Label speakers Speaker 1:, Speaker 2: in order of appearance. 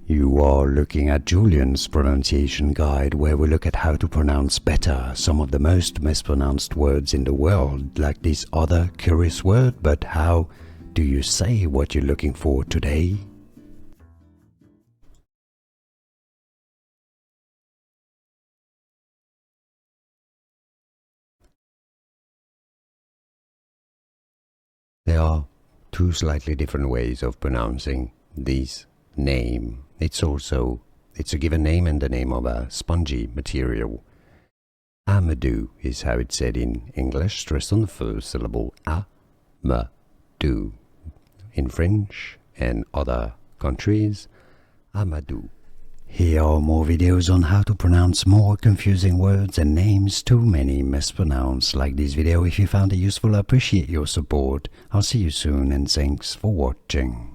Speaker 1: You are looking at Julian's pronunciation guide, where we look at how to pronounce better some of the most mispronounced words in the world, like this other curious word. But how do you say what you're looking for today? There are two slightly different ways of pronouncing this name. It's a given name and the name of a spongy material. Amadou is how it's said in English, stressed on the first syllable A-ma-do. In French and other countries, Amadou. Here are more videos on how to pronounce more confusing words and names too many mispronounced. Like this video if you found it useful. I appreciate your support. I'll see you soon and thanks for watching.